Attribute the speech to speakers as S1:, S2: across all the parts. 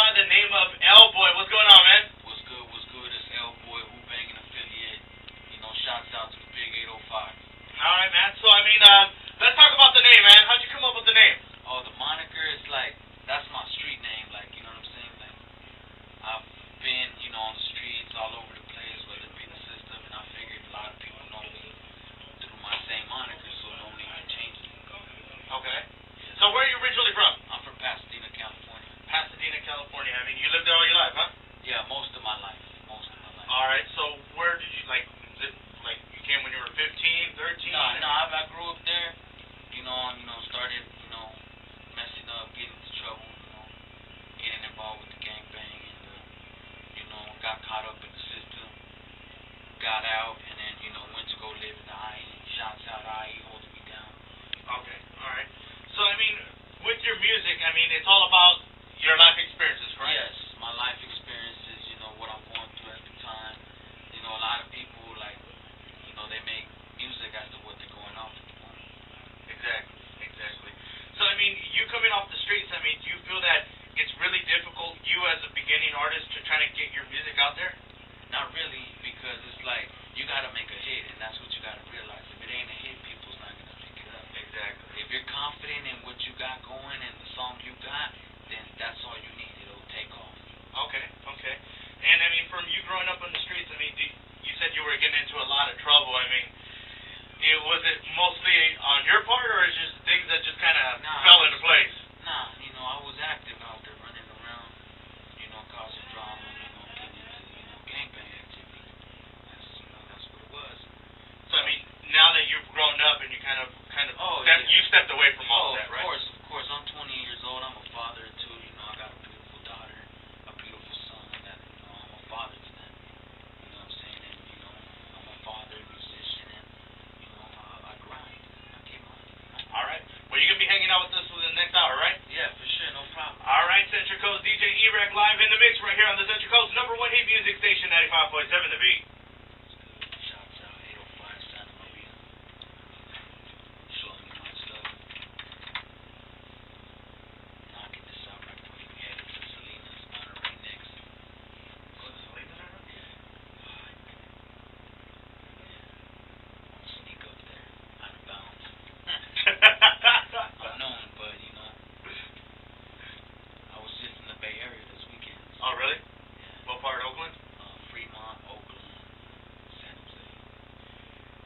S1: by the name of elboy. What's going on, man?
S2: What's good? It's elboy, who banging affiliate. Shouts out to the big 805.
S1: All right, man. So, let's talk about the name, man. How'd you come up with the name?
S2: Oh, the moniker is like, that's my street name, like, you know what I'm saying? Like, I've been, on the streets all over the place, whether it be the system, and I figured a lot of people know me through my same moniker, so no need to change it.
S1: Okay.
S2: Yeah.
S1: So, where are you originally from?
S2: I'm from Pasadena, California.
S1: Pasadena, California. You lived there all your life, huh?
S2: Yeah, most of my life.
S1: All right. So, where did you, is it, you came when you were 15, 13?
S2: No, I grew up there, started, messing up, getting into trouble, getting involved with the gangbang, and, got caught up in the system, got out, and then, went to go live in the IE. Shouts out IE holding me down.
S1: Okay, all right. So, with your music, it's all about your life experiences, correct?
S2: Yes, my life experiences, what I'm going through at the time. A lot of people, they make music as to what they're going off at the moment.
S1: Exactly. So, you coming off the streets, do you feel that it's really difficult, you as a beginning artist, to try to get your music out there?
S2: Not really, because it's like, you got to make a hit, and that's what you got to realize. If it ain't a hit, people's not going to pick it up.
S1: Exactly.
S2: If you're confident in what you got going and the song you got, then that's all you need. It'll take off.
S1: Okay. And, from you growing up on the streets, you said you were getting into a lot of trouble. Was it mostly on your part, or is it just things that just kind of fell into place?
S2: Nah, I was active out there running around, causing drama, getting into, gangbang activity. That's what it was.
S1: So, now that you've grown up and you you stepped away from all that, right?
S2: Of course. I'm 28 years old. I'm a father too. I got a beautiful daughter, a beautiful son that, I'm a father to them. You know what I'm saying? And, I'm a father, musician, and, I grind. I get money.
S1: All right. Well, you're going to be hanging out with us for the next hour, right?
S2: Yeah, for sure. No problem.
S1: All right, Central Coast DJ E-Rec live in the mix right here on the Central Coast #1 hit music station, 95.7 The Beat.
S2: Shouts out 805 Santa Maria. Showing you my stuff. Knocking this out right quick. Headed to Salinas, Monterey next.
S1: Go to Salinas right now?
S2: Yeah. Want to sneak up there. Out of bounds. I'm known, but, I was just in the Bay Area this weekend. So,
S1: oh, really?
S2: yeah.
S1: What part of Oakland?
S2: Fremont, Oakland, San Jose.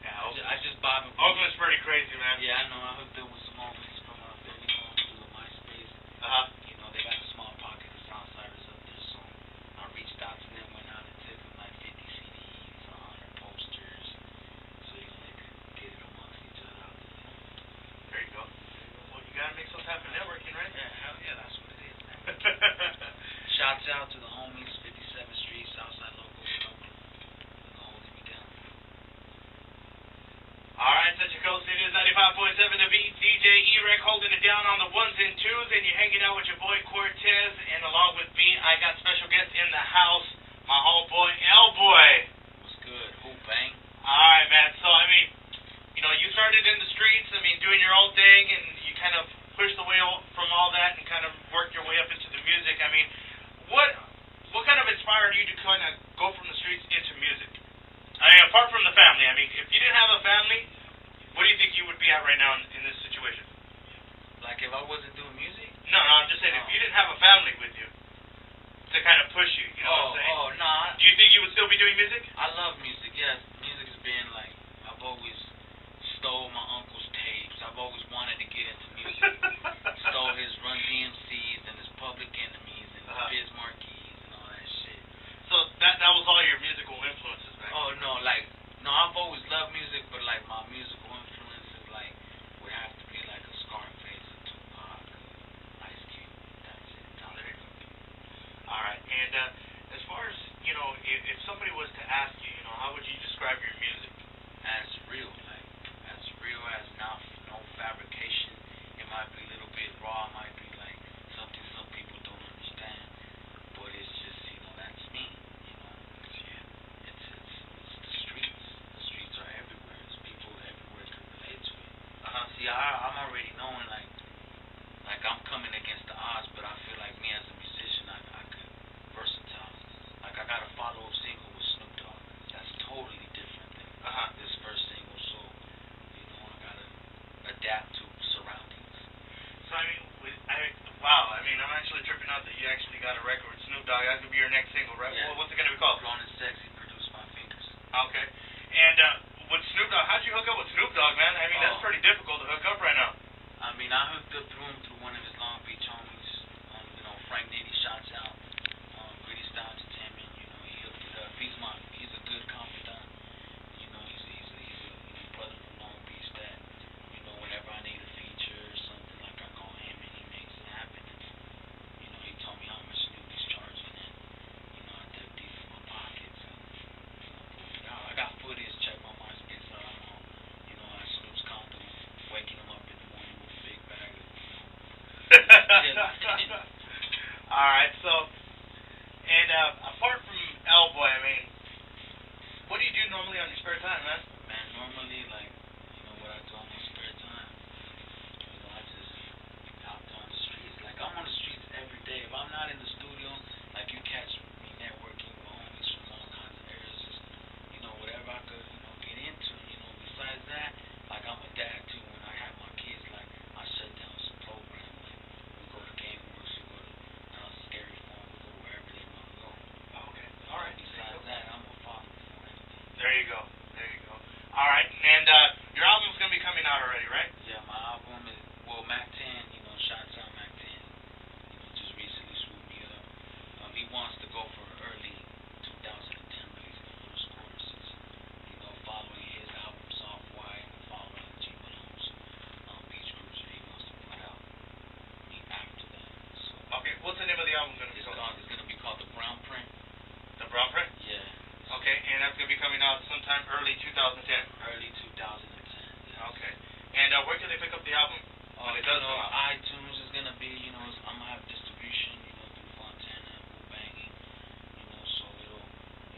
S1: Yeah,
S2: I just bobbed.
S1: Oakland's pretty crazy, man.
S2: Yeah, I know. I hooked up with some homies from out there, through the MySpace.
S1: Uh-huh.
S2: They got a small pocket of Southsiders up there, so I reached out to them, went out and took them like 50 CDs, 100 posters, so they could get it amongst each other out there.
S1: There you go. Well, you gotta make some type of networking, right?
S2: Yeah, hell yeah, that's what it is, man. Shouts out to the homies, 57th Street, Southside Locals in Oakland, holding me down.
S1: All right, Central Coast, it is 95.7 The Beat. DJ E-Rec holding it down on the ones and twos, and you're hanging out with your boy Cortez, and along with me, I got special guest in the house, my homeboy Elboy.
S2: What's good? Hoop bang.
S1: All right, man. So, you started in the streets, doing your own thing, and you kind of pushed away from all that and kind of worked your way up into the music. What kind of inspired you to kind of go from the streets into music? Apart from the family, if you didn't have a family, what do you think you would be at right now in this situation?
S2: Like if I wasn't doing music?
S1: No, I'm just saying, if you didn't have a family with you to kind of push you, you know what I'm saying?
S2: Oh, nah.
S1: Do you think you would still be doing music?
S2: I love music, yes. Music has been I've always stole my uncle's tapes. I've always wanted to get into music. Stole his Run DMCs and his Public Enemies and his Biz Marquees and all that shit.
S1: So that was all your musical influences back then?
S2: Oh, no, I've always loved music, but my musical influences would have to be a Scarface, a Tupac, Ice Cube. That's it.
S1: All right, and as far as, if somebody was to your next single, right?
S2: Yeah.
S1: What's it gonna be called?
S2: Grown and Sexy, produced by Fingers.
S1: Okay. And with Snoop Dogg, how'd you hook up with Snoop Dogg, man? I mean, that's pretty difficult to hook up right now.
S2: I mean, I hooked up through one of his Long Beach homies. Frank Nitty, shots out. Gritty Style Entertainment. He hooked it up. He's a good confidant. He's a brother from Long Beach that, whenever I need a feature or something, like I call him and he makes it happen. And, he told me how much Snoop is charging, and, I dug deep in my pockets and, pulled it out. I got footage, check my MySpace out. I'm on, at Snoop's condo, waking him up in the morning with a big bag of,
S1: All right, so, and apart from Elboy, I mean, what do you do normally on your spare time, man?
S2: Man, normally, like, what I do on my spare time, I just out on the streets. Like, I'm on the streets every day. If I'm not in the studio, like, you catch me networking with homies from all kinds of areas, just, whatever I could, get into. Besides that, like, I'm a dad, too. When I have my kids, like, I shut down some program. Like, we go to GameWorks, we go to Scary Farm, we go wherever they want to go.
S1: Okay, all right.
S2: Besides that, I'm a father before anything.
S1: There you go. All right, and your album's going to be coming out already, right?
S2: Yeah, my album is, Mac 10, shots out Mac 10, just recently swooped me up. He wants to go for early 2010 release in the first quarter since, following his album Soft White and following G Malone's Beach Cruiser, he wants to put out me after that. So,
S1: okay, what's the name of the album going to be called?
S2: It's going to be called The Brown Print.
S1: The Brown Print?
S2: Yeah.
S1: Okay, and that's going to be coming out sometime early 2010.
S2: Early 2010, yes.
S1: Okay. And where can they pick up the album?
S2: iTunes is going to be, I'm going to have distribution, through Fontana and Wu Banging, so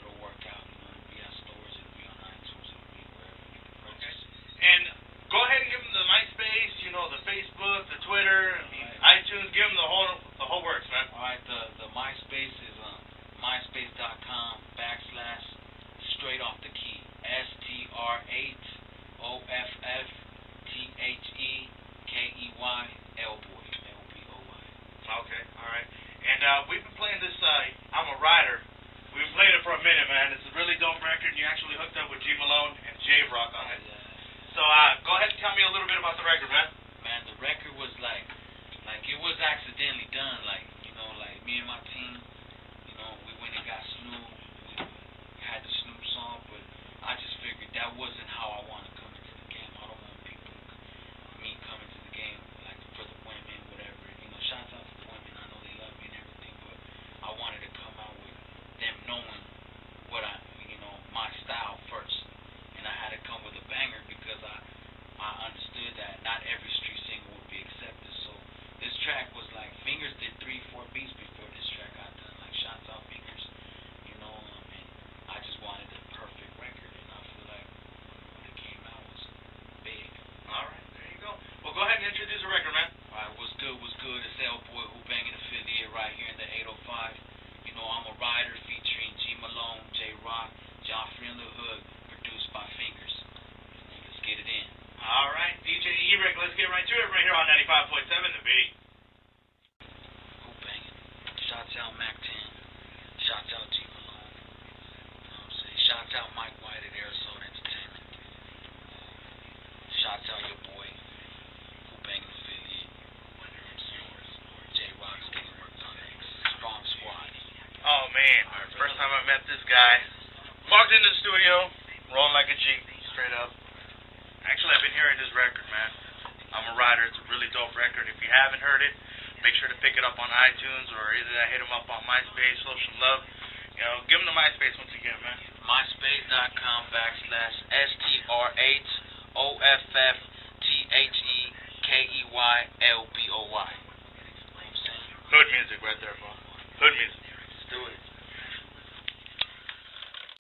S2: it'll work out, it'll be at stores, it'll be on iTunes, it'll be wherever you can purchase.
S1: Okay. And go ahead and give them the MySpace, the Facebook, the Twitter, iTunes, give them the whole works, man.
S2: All right, the MySpace is myspace.com/straight off the key STR8OFFTHEKEY elboy LBOY.
S1: Okay, all right. And we've been playing this I'm a Rider. We've been playing it for a minute, man. It's a really dope record. You actually hooked up with G Malone and J-Rock on it.
S2: Yeah.
S1: So go ahead and tell me a little bit about the record, man.
S2: Man, the record was like it was accidentally done. Like me and my team, we went and got Snoop. We had the Snoop song, but I just figured that wasn't how I want to come into the game. I don't want me coming to the game like for the women, whatever. Shouts out to the women. I know they love me and everything, but I wanted to come out with them knowing what my style first, and I had to come with a banger because I understood that not every street single would be accepted. So this track was like Fingers did 3-4 beats before this track got done. Like shots out Fingers, and I just wanted the perfect record, and I feel like when it came out it was big.
S1: All right, there you go. Well, go ahead and introduce the record, man.
S2: All right, what's good? It's Elboy, Who Banging affiliate right here in the 805. I'm a Rider featuring G Malone, J-Rock, Joffrey in the Hood, produced by Fingers. Let's get it in.
S1: All right, DJ E-Rick, let's get right to it right here on 95.7 The Beat.
S2: Who Banging? Shouts out Mac 10. Shouts out G Malone. You know what I'm saying? Shouts out Mike White at Aerosol Entertainment. Shouts out your boy, Who Banging affiliate. J-Rock's getting worked on next. Strong Squad.
S1: Oh, man. First time I met this guy. Walked into the studio, rolling like a G, straight up. Actually, I've been hearing his record, man. I'm a Rider. It's a really dope record. If you haven't heard it, make sure to pick it up on iTunes or either hit him up on MySpace, show some love. Give him the MySpace once again, man.
S2: myspace.com/STR8OFFTHEKEYLBOY.
S1: Hood music right there, bro. Hood music.
S2: Let's do it.